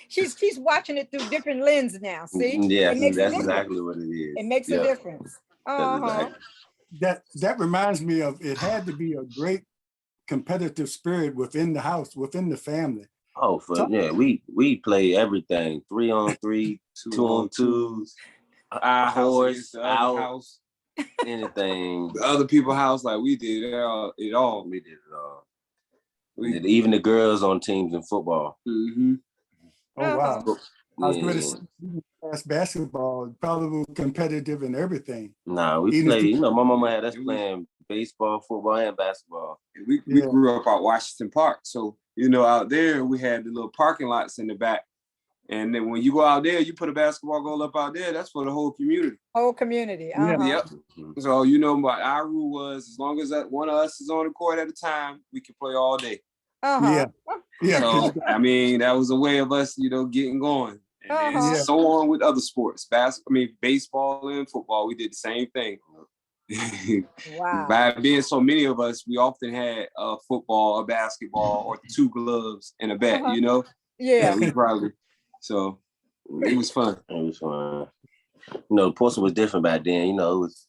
She's watching it through different lens now. See? Yes, that's exactly what it is. It makes a difference. Exactly. That reminds me of it had to be a great competitive spirit within the house, within the family. Oh, we play everything: 3-on-3, 2-on-2s, Our horse, house, the other out, house, anything. the other people's house, like we did it all. We did it all. Even the girls on teams in football. Mm-hmm. Oh wow! I was going to Yeah. say basketball, probably competitive and everything. Nah, we Even play. My mama had us playing baseball, football, and basketball. We grew up out Washington Park, so out there we had the little parking lots in the back, and then when you go out there, you put a basketball goal up out there. That's for the whole community. Whole community. Uh-huh. Yep. So our rule was as long as one of us is on the court at a time, we can play all day. Uh-huh. Yeah. So that was a way of us, getting going. And then so on with other sports, baseball and football, we did the same thing. Wow. By being so many of us, we often had a football, a basketball, or 2 gloves and a bat. Yeah. We probably. So it was fun. It was fun. Portsmouth was different back then. It was,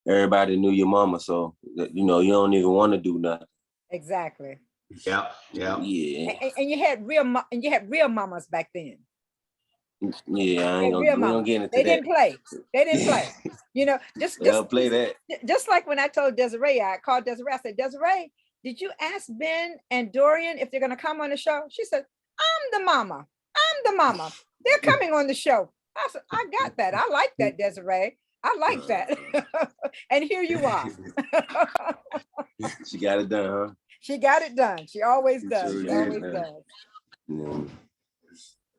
everybody knew your mama, so you don't even want to do nothing. Exactly. Yeah. And you had real mamas back then. Yeah, we don't get into They that. They didn't play. Just play that. Just like when I told Desiree, I called Desiree. I said, Desiree, did you ask Ben and Dorian if they're gonna come on the show? She said, I'm the mama. They're coming on the show. I said, I got that. I like that, Desiree. I like that. And here you are. She got it done, huh? She got it done. She always does. Sure She did, always man. does. Yeah.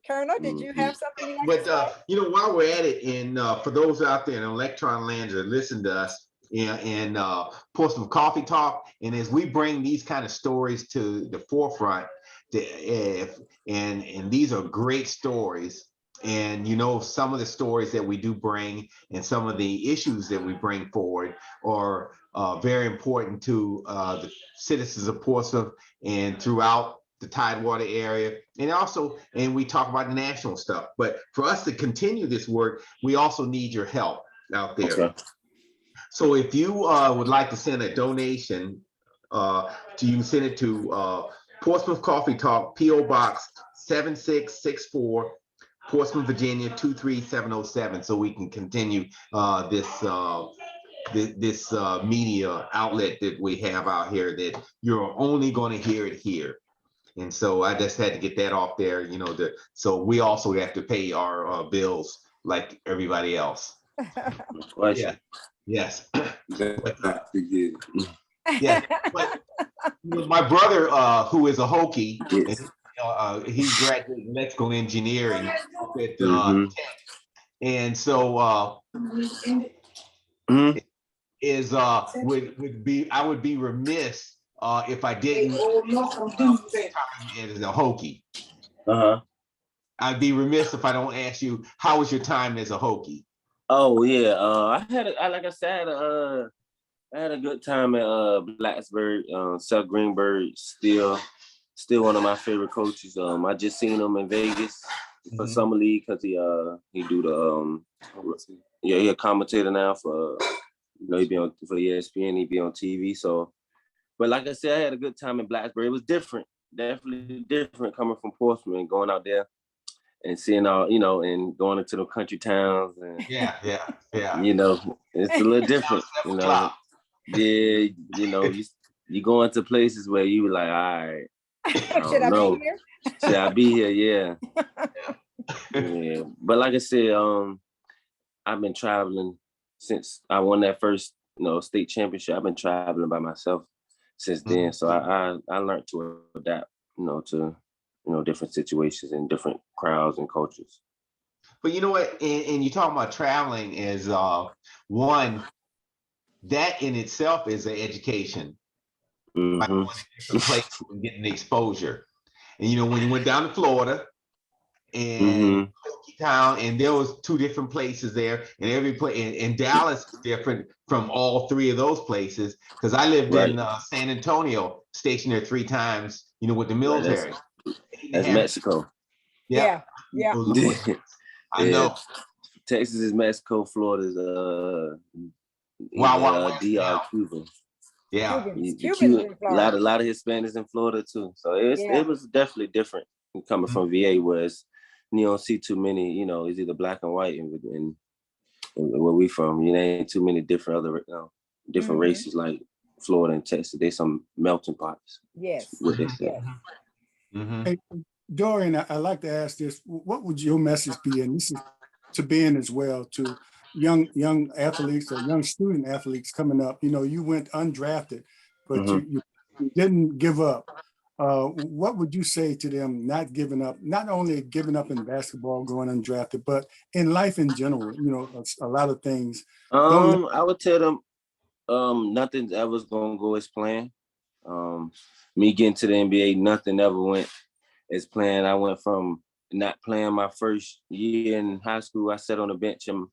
Colonel, did you have something you'd like to say? While we're at it, and for those out there in Electron Land that listen to us and Portsmouth Coffee Talk, and as we bring these kind of stories to the forefront, and these are great stories. And some of the stories that we do bring and some of the issues that we bring forward are very important to the citizens of Portsmouth and throughout the Tidewater area. And we talk about the national stuff. But for us to continue this work, we also need your help out there. Okay. So if you would like to send a donation, you can send it to Portsmouth Coffee Talk, P.O. Box 7664, Portsmouth, Virginia 23707, so we can continue this media outlet that we have out here that you're only going to hear it here. And so I just had to get that off there, so we also have to pay our bills like everybody else. Yeah. Yes. Yeah. But my brother, who is a Hokie, he graduated electrical engineering at Tech. And so is I would be remiss if I didn't time as a Hokie. I'd be remiss if I don't ask you, how was your time as a Hokie? Oh yeah, like I said, I had a good time at Blacksburg. Seth Greenberg still one of my favorite coaches. I just seen him in Vegas for summer league because he do the he a commentator now for he be on for ESPN, he be on TV. So, but like I said, I had a good time in Blacksburg. It was different, definitely different coming from Portsmouth and going out there and seeing all, and going into the country towns and yeah. It's a little different, Yeah, you go into places where you like, all right, should I be here? Should I be here? Yeah. Yeah. But like I said, I've been traveling since I won that first, state championship. I've been traveling by myself since then. So I learned to adapt, to different situations and different crowds and cultures. But you know what? And you talking about traveling is one that in itself is an education. By going to different places and getting the exposure. And when you went down to Florida and town, and there was 2 different places there, and every place and Dallas is different from all 3 of those places. Because I lived in San Antonio, stationed there 3 times, with the military. That's Mexico. Yeah. I know. Texas is Mexico, Florida's DR, Cuba. Yeah, Cubans a lot of Hispanics in Florida too. So it was definitely different coming from VA, where you don't see too many. It's either black and white, and where we from, ain't too many different other different races like Florida and Texas. They some melting pots. Yes. What they say. Hey, Dorian, I'd like to ask this: what would your message be? And this is to Ben as well, to young athletes or young student athletes coming up. You went undrafted, but you didn't give up. What would you say to them not giving up, not only giving up in basketball, going undrafted, but in life in general, a lot of things. I would tell them nothing ever's going to go as planned. Me getting to the NBA, nothing ever went as planned. I went from not playing my first year in high school. I sat on the bench and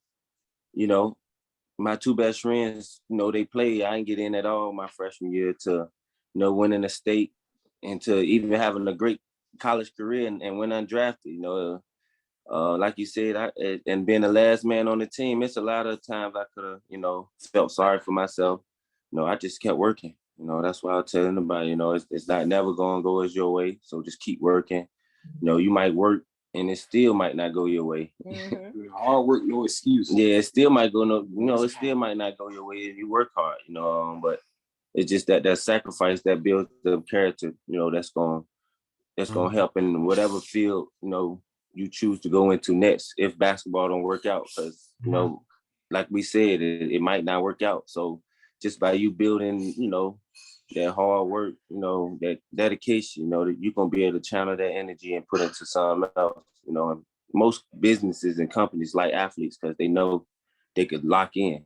my 2 best friends, they played. I didn't get in at all my freshman year to, winning the state and to even having a great college career and went undrafted. Like you said, and being the last man on the team, it's a lot of times I could have, felt sorry for myself. I just kept working. That's why I tell anybody, it's not never going to go as your way. So just keep working. You might work and it still might not go your way. Hard work, no excuse. Yeah, it still might go it still might not go your way if you work hard, but it's just that sacrifice that builds the character, that's gonna help in whatever field, you choose to go into next if basketball don't work out. Because, like we said, it might not work out. So just by you building, that hard work, that dedication, that you're gonna be able to channel that energy and put it into something else. Most businesses and companies like athletes because they know they could lock in.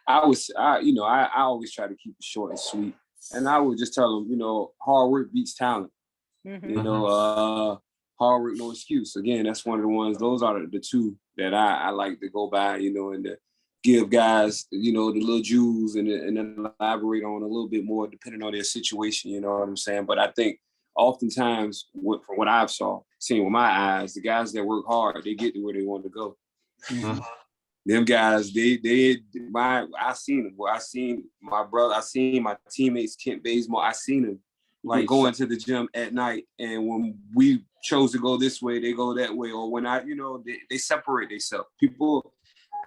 I always try to keep it short and sweet, and I would just tell them, hard work beats talent. Hard work, no excuse. Again, that's one of the ones. Those are the 2 that I like to go by, and to give guys, the little jewels and then elaborate on a little bit more depending on their situation. You know what I'm saying? But I think oftentimes, from what I've seen with my eyes, the guys that work hard, they get to where they want to go. Them guys, I seen them. Well, I seen my brother. I seen my teammates, Kent Bazemore. I seen them going to the gym at night, and when we chose to go this way, they go that way, or when they separate themselves. People,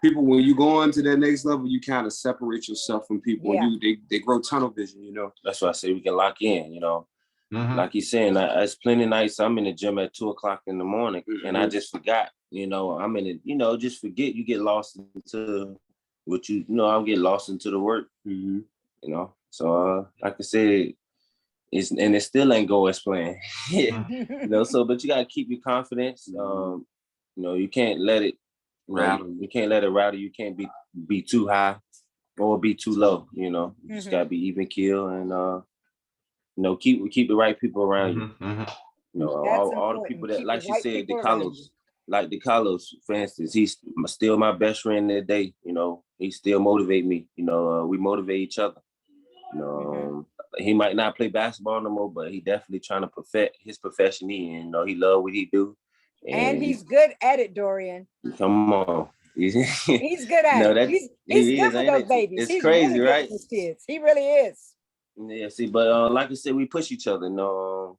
people, when you go on to that next level, you kind of separate yourself from people. Yeah. And they grow tunnel vision, you know. That's why I say we can lock in, you know. Mhm. Like he's saying, it's plenty of nights I'm in the gym at 2:00 in the morning, and I just forgot, you know, I'm in it, you know, just forget, you get lost into what you know, I'll get lost into the work, you know. So like I said, it still ain't go as planned. You know, so but you gotta keep your confidence. You know, you can't let it rattle. You can't let it rattle. You can't be too high or be too low, you know. You just gotta be even keel and you know, keep the right people around you. You know, all the people that, Keep like the she right said, people around you. DeCarlos, for instance, he's still my best friend today. You know, he still motivate me. You know, we motivate each other. You know, he might not play basketball no more, but he definitely trying to perfect his profession. You know, he love what he do, And he's good at it, Dorian. come on. He's good at No, it. that He's he good is, with ain't those it? babies. It's He's crazy, really good right? with his kids. He really is. Yeah, see, but like I said, we push each other, you know,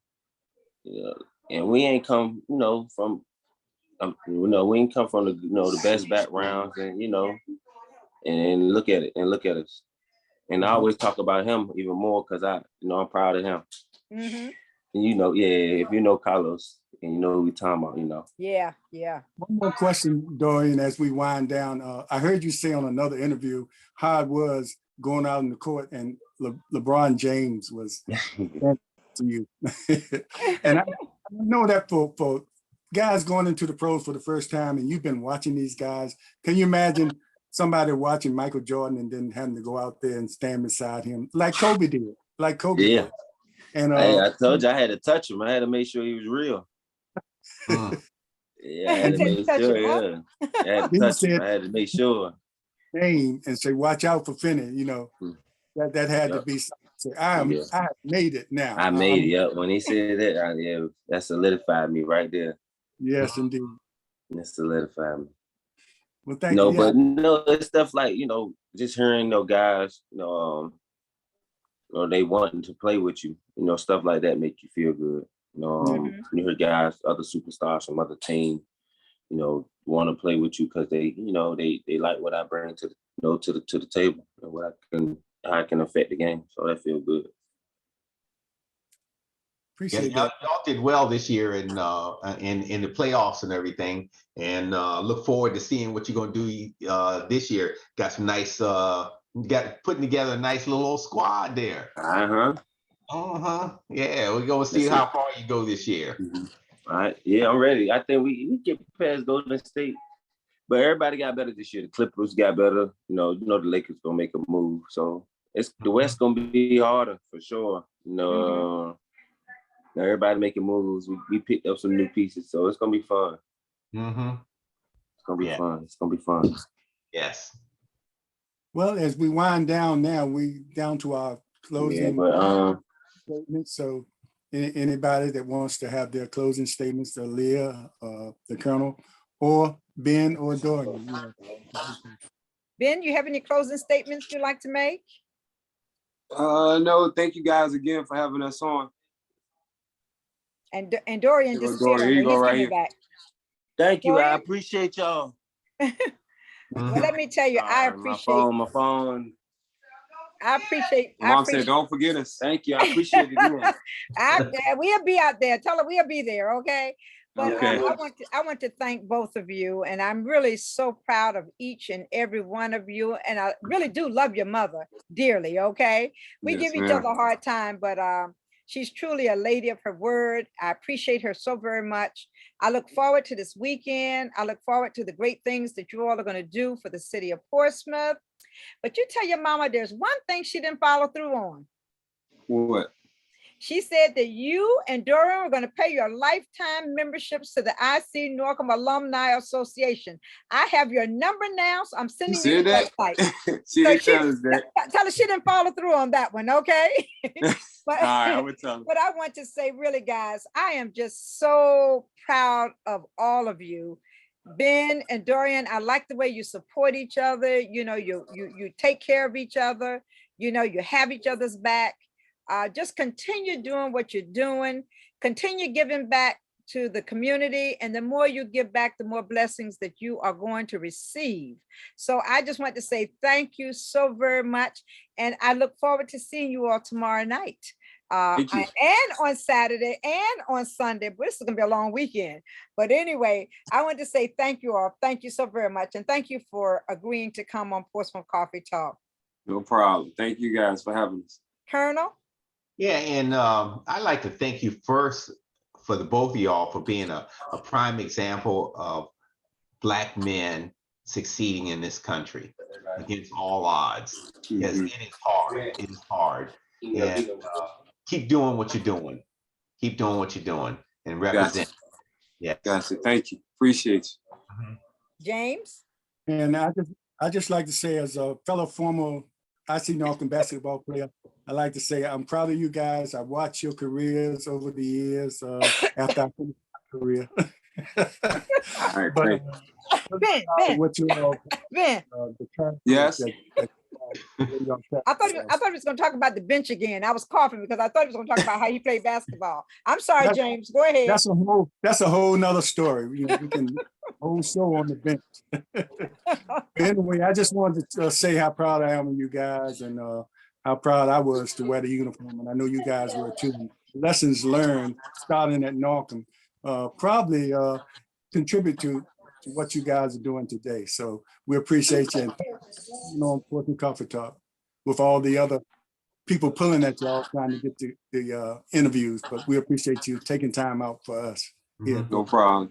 and we ain't come, you know, from, you know, we ain't come from the, you know, the best backgrounds, and you know, and look at us, and I always talk about him even more because you know, I'm proud of him. And you know, yeah, if you know Carlos and you know who we talking about, you know. Yeah. One more question, Dorian, as we wind down. I heard you say on another interview how it was going out in the court and LeBron James was to you. And I know that for guys going into the pros for the first time, and you've been watching these guys, can you imagine somebody watching Michael Jordan and then having to go out there and stand beside him like Kobe did? Yeah. And I told you I had to touch him. I had to make sure he was real. Yeah, I had to make sure. Yeah, I had to touch him. I had to make sure. Name and say, "Watch out for Finney." You know, that had to be something. Say, I made it now. I made it. Yep. When he said that, yeah, that solidified me right there. Yes, indeed. It solidified me. Well, thank you. But no, it's stuff like, you know, just hearing, you know, guys, you know, or they wanting to play with you, you know, stuff like that make you feel good. You know, you hear guys, other superstars from other teams, you know, want to play with you because they, you know, they like what I bring to the, you know, to the table and how I can affect the game. So that feels good. Appreciate that. Y'all did well this year in the playoffs and everything, and look forward to seeing what you're gonna do this year. Got some nice, putting together a nice little old squad there. Yeah, we're gonna see how far you go this year. All right, yeah, I'm ready. I think we get past Golden State, but everybody got better this year. The Clippers got better. You know the Lakers gonna make a move, so it's the West gonna be harder for sure. You know. Everybody making moves. We picked up some new pieces, so it's gonna be fun. It's gonna be fun. It's gonna be fun. Yes. Well, as we wind down now, we down to our closing statements. So, anybody that wants to have their closing statements, Leah, the Colonel, or Ben or Dorian. Ben, you have any closing statements you'd like to make? No, thank you guys again for having us on. And Dorian disappeared. Here you go, right here. Back. Thank you. Dorian? I appreciate y'all. Well, let me tell you, I appreciate my phone. I appreciate. My mom said, "Don't forget us." Thank you. I appreciate it. We'll be out there. Tell her we'll be there. Okay. But okay. I want to thank both of you, and I'm really so proud of each and every one of you. And I really do love your mother dearly. Okay, we give each other a hard time, but she's truly a lady of her word. I appreciate her so very much. I look forward to this weekend. I look forward to the great things that you all are going to do for the city of Portsmouth. But you tell your mama there's one thing she didn't follow through on. What? She said that you and Dorian are going to pay your lifetime memberships to the IC Norcom Alumni Association. I have your number now, so I'm sending you the website. She didn't tell us that. Tell her she didn't follow through on that one, okay? All right, I would tell her. But I want to say, really, guys, I am just so proud of all of you. Ben and Dorian, I like the way you support each other. You know, you take care of each other. You know, you have each other's back. Just continue doing what you're doing. Continue giving back to the community, and the more you give back, the more blessings that you are going to receive. So I just want to say thank you so very much. And I look forward to seeing you all tomorrow night. Thank you. And on Saturday and on Sunday. But this is gonna be a long weekend. But anyway, I want to say thank you all. Thank you so very much. And thank you for agreeing to come on Portsmouth Coffee Talk. No problem. Thank you guys for having us. Colonel? Yeah, and I'd like to thank you first for the both of y'all for being a prime example of Black men succeeding in this country against all odds. Yes, it is hard. It is hard. And keep doing what you're doing. Keep doing what you're doing and represent. Gotcha. Yeah. Gotcha. Thank you. Appreciate you. James? And I just like to say, as a fellow former IC Northern basketball player, I like to say I'm proud of you guys. I watched your careers over the years after I finished my career. All right, But Ben, what you all, Ben. the term Yes. I thought he was going to talk about the bench again. I was coughing because I thought he was going to talk about how he played basketball. I'm sorry, James. Go ahead. That's a whole nother story. You know, we can whole show on the bench. Anyway, I just wanted to say how proud I am of you guys and how proud I was to wear the uniform, and I know you guys were too. Lessons learned starting at Northam probably contribute to what you guys are doing today. So we appreciate you. And Portsmouth Coffee Talk with all the other people pulling at y'all trying to get the interviews, but we appreciate you taking time out for us here. No problem.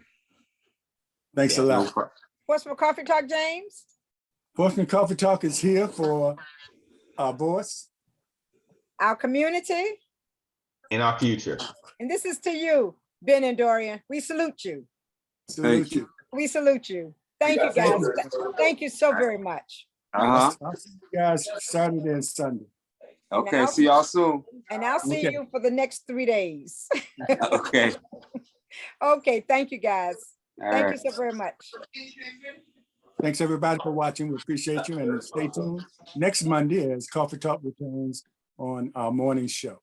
Thanks a lot. No problem. Portsmouth Coffee Talk, James? Portsmouth Coffee Talk is here for our voice, our community, in our future. And this is to you, Ben and Dorian. We salute you. Salute you. We salute you. Thank you, guys. Thank you so very much. Uh-huh. I'll see you guys Saturday and Sunday. Okay, see y'all soon. And I'll see you for the next 3 days. Okay. Okay, thank you, guys. All Thank right. you so very much. Thanks everybody for watching. We appreciate you and stay tuned. Next Monday as Coffee Talk returns on our morning show.